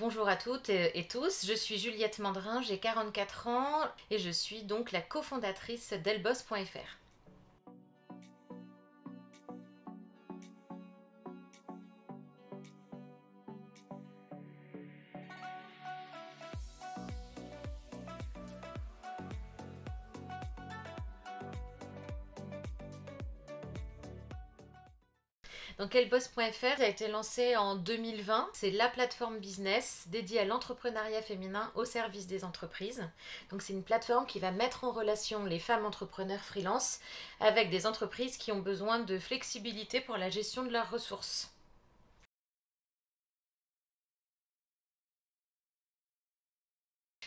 Bonjour à toutes et tous, je suis Juliette Mandrin, j'ai 44 ans et je suis donc la cofondatrice d'Elboss.fr. Donc Elboss.fr a été lancé en 2020. C'est la plateforme business dédiée à l'entrepreneuriat féminin au service des entreprises. Donc c'est une plateforme qui va mettre en relation les femmes entrepreneurs freelance avec des entreprises qui ont besoin de flexibilité pour la gestion de leurs ressources.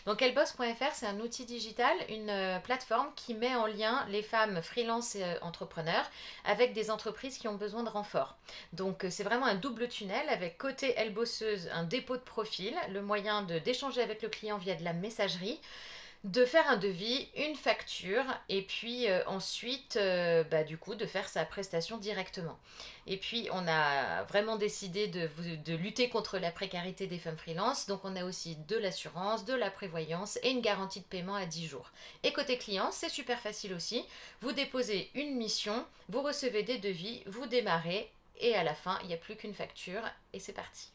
Donc Elboss.fr, c'est un outil digital, une plateforme qui met en lien les femmes freelance et entrepreneurs avec des entreprises qui ont besoin de renfort. Donc c'est vraiment un double tunnel avec côté Elbosseuse un dépôt de profil, le moyen d'échanger avec le client via de la messagerie, de faire un devis, une facture et puis ensuite du coup de faire sa prestation directement. Et puis on a vraiment décidé de lutter contre la précarité des femmes freelance, donc on a aussi de l'assurance, de la prévoyance et une garantie de paiement à 10 jours. Et côté client, c'est super facile aussi, vous déposez une mission, vous recevez des devis, vous démarrez et à la fin il n'y a plus qu'une facture et c'est parti.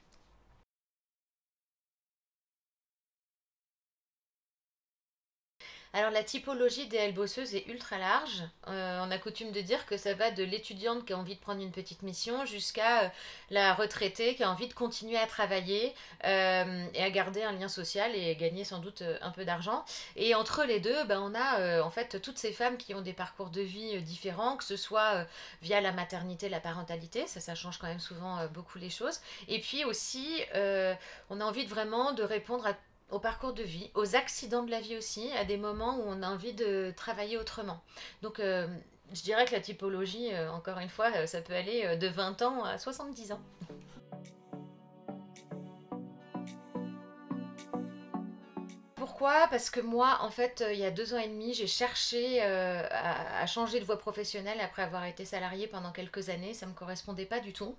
Alors la typologie des L-bosseuses est ultra large. On a coutume de dire que ça va de l'étudiante qui a envie de prendre une petite mission jusqu'à la retraitée qui a envie de continuer à travailler et à garder un lien social et gagner sans doute un peu d'argent. Et entre les deux, on a en fait toutes ces femmes qui ont des parcours de vie différents, que ce soit via la maternité, la parentalité, ça change quand même souvent beaucoup les choses. Et puis aussi, on a envie de répondre au parcours de vie, aux accidents de la vie aussi, à des moments où on a envie de travailler autrement. Donc je dirais que la typologie, encore une fois, ça peut aller de 20 ans à 70 ans. Pourquoi? Parce que moi, en fait, il y a 2 ans et demi, j'ai cherché à changer de voie professionnelle après avoir été salariée pendant quelques années. Ça ne me correspondait pas du tout.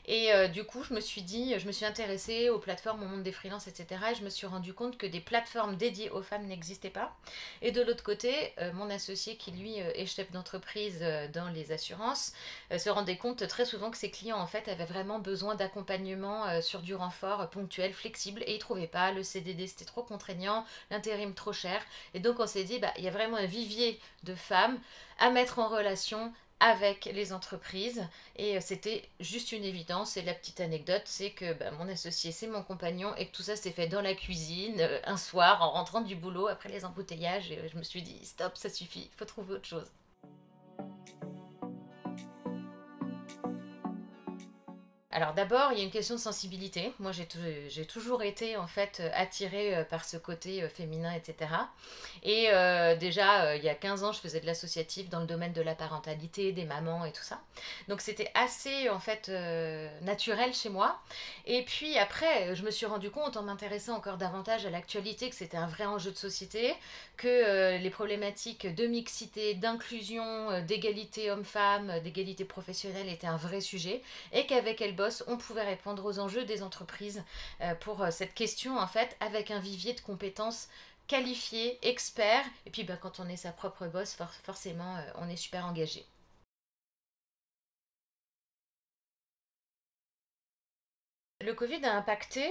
Et du coup, je me suis intéressée aux plateformes, au monde des freelances, etc. Et je me suis rendu compte que des plateformes dédiées aux femmes n'existaient pas. Et de l'autre côté, mon associé, qui lui est chef d'entreprise dans les assurances, se rendait compte très souvent que ses clients, en fait, avaient vraiment besoin d'accompagnement sur du renfort ponctuel, flexible. Et ils ne trouvaient pas. Le CDD, c'était trop contraignant, l'intérim trop cher. Et donc, on s'est dit, il y a vraiment un vivier de femmes à mettre en relation avec les entreprises et c'était juste une évidence. Et la petite anecdote, c'est que mon associé c'est mon compagnon et que tout ça s'est fait dans la cuisine un soir en rentrant du boulot après les embouteillages et je me suis dit stop, ça suffit, il faut trouver autre chose. Alors d'abord, il y a une question de sensibilité. Moi, j'ai toujours été en fait attirée par ce côté féminin, etc. Et déjà, il y a 15 ans, je faisais de l'associatif dans le domaine de la parentalité, des mamans et tout ça. Donc c'était assez en fait naturel chez moi. Et puis après, je me suis rendu compte en m'intéressant encore davantage à l'actualité que c'était un vrai enjeu de société, que les problématiques de mixité, d'inclusion, d'égalité homme-femme, d'égalité professionnelle étaient un vrai sujet et qu'avec Elboss, on pouvait répondre aux enjeux des entreprises pour cette question en fait avec un vivier de compétences qualifiés, experts et puis quand on est sa propre boss, forcément on est super engagé. Le Covid a impacté,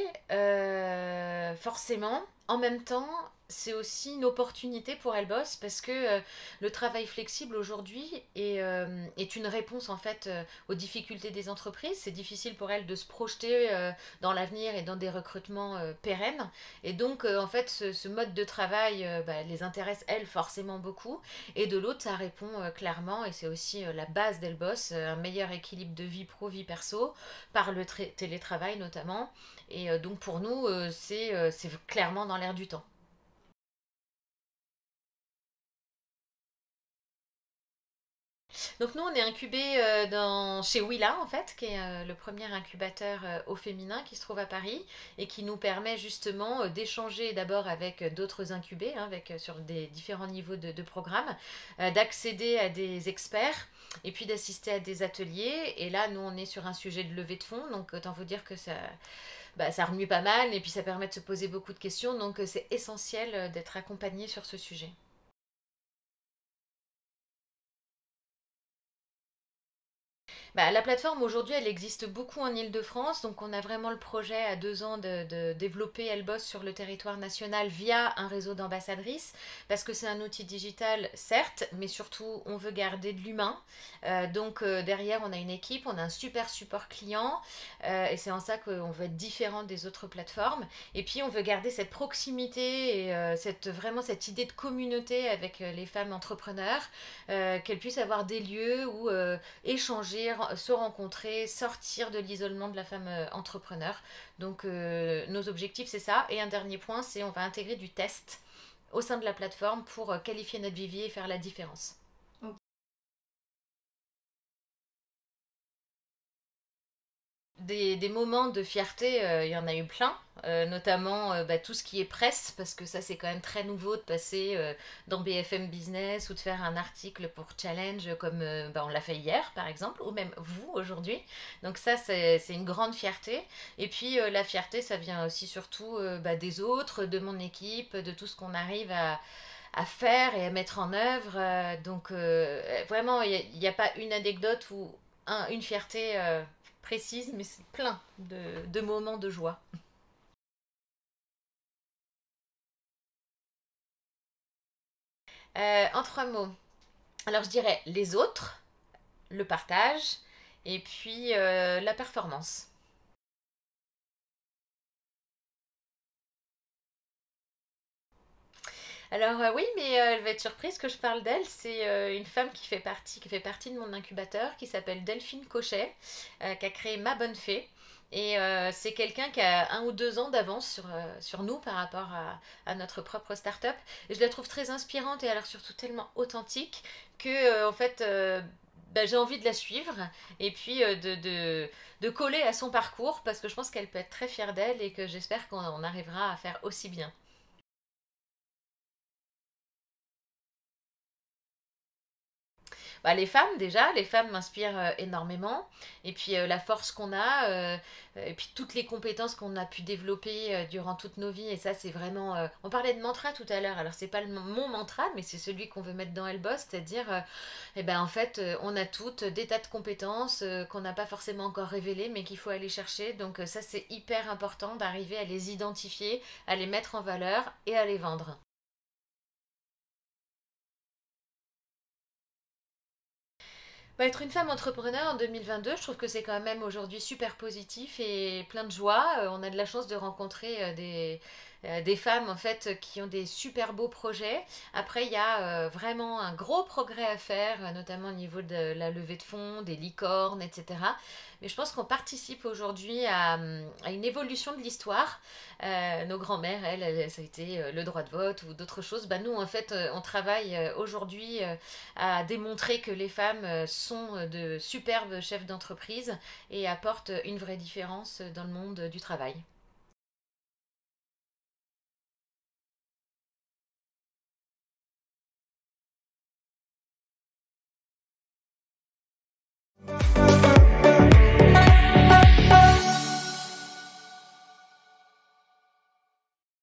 forcément. En même temps, c'est aussi une opportunité pour Elboss parce que le travail flexible aujourd'hui est une réponse en fait aux difficultés des entreprises. C'est difficile pour elles de se projeter dans l'avenir et dans des recrutements pérennes. Et donc en fait ce mode de travail les intéresse elles forcément beaucoup. Et de l'autre ça répond clairement et c'est aussi la base d'Elboss, un meilleur équilibre de vie pro, vie perso par le télétravail notamment. Et donc pour nous, c'est clairement dans l'air du temps. Donc nous, on est incubé chez Willa, en fait, qui est le premier incubateur au féminin qui se trouve à Paris et qui nous permet justement d'échanger d'abord avec d'autres incubés, hein, sur des différents niveaux de programmes, d'accéder à des experts et puis d'assister à des ateliers. Et là, nous, on est sur un sujet de levée de fonds, donc autant vous dire que bah, ça remue pas mal et puis ça permet de se poser beaucoup de questions. Donc c'est essentiel d'être accompagné sur ce sujet. Bah, la plateforme aujourd'hui, elle existe beaucoup en Île-de-France, donc on a vraiment le projet à 2 ans de développer Elboss sur le territoire national via un réseau d'ambassadrices, parce que c'est un outil digital, certes, mais surtout on veut garder de l'humain. Derrière, on a une équipe, on a un super support client, et c'est en ça qu'on veut être différent des autres plateformes. Et puis on veut garder cette proximité et vraiment cette idée de communauté avec les femmes entrepreneurs, qu'elles puissent avoir des lieux où échanger, se rencontrer, sortir de l'isolement de la femme entrepreneur. Donc nos objectifs c'est ça. Et un dernier point, c'est on va intégrer du test au sein de la plateforme pour qualifier notre vivier et faire la différence. Des moments de fierté, il y en a eu plein, notamment bah, tout ce qui est presse, parce que ça c'est quand même très nouveau de passer dans BFM Business ou de faire un article pour Challenge comme bah, on l'a fait hier par exemple, ou même vous aujourd'hui. Donc ça c'est une grande fierté. Et puis la fierté ça vient aussi surtout bah, des autres, de mon équipe, de tout ce qu'on arrive à faire et à mettre en œuvre. Vraiment, il n'y a pas une anecdote ou une fierté précise, mais c'est plein de moments de joie. En 3 mots, alors je dirais les autres, le partage et puis la performance. Alors oui, mais elle va être surprise que je parle d'elle. C'est une femme qui fait partie de mon incubateur, qui s'appelle Delphine Cochet, qui a créé Ma Bonne Fée. Et c'est quelqu'un qui a 1 ou 2 ans d'avance sur nous par rapport à notre propre start-up. Et je la trouve très inspirante et alors surtout tellement authentique que en fait bah, j'ai envie de la suivre et puis de coller à son parcours parce que je pense qu'elle peut être très fière d'elle et que j'espère qu'on arrivera à faire aussi bien. Bah, les femmes déjà, les femmes m'inspirent énormément. Et puis la force qu'on a, et puis toutes les compétences qu'on a pu développer durant toutes nos vies. Et ça, c'est vraiment... On parlait de mantra tout à l'heure. Alors, c'est pas mon mantra, mais c'est celui qu'on veut mettre dans Elboss. C'est-à-dire, eh ben, en fait, on a toutes des tas de compétences qu'on n'a pas forcément encore révélées, mais qu'il faut aller chercher. Donc ça, c'est hyper important d'arriver à les identifier, à les mettre en valeur et à les vendre. Bah, être une femme entrepreneur en 2022, je trouve que c'est quand même aujourd'hui super positif et plein de joie. On a de la chance de rencontrer des femmes en fait qui ont des super beaux projets. Après, il y a vraiment un gros progrès à faire, notamment au niveau de la levée de fonds, des licornes, etc. Mais je pense qu'on participe aujourd'hui à une évolution de l'histoire. Nos grands-mères, ça a été le droit de vote ou d'autres choses. Bah, nous, en fait, on travaille aujourd'hui à démontrer que les femmes sont de superbes chefs d'entreprise et apportent une vraie différence dans le monde du travail.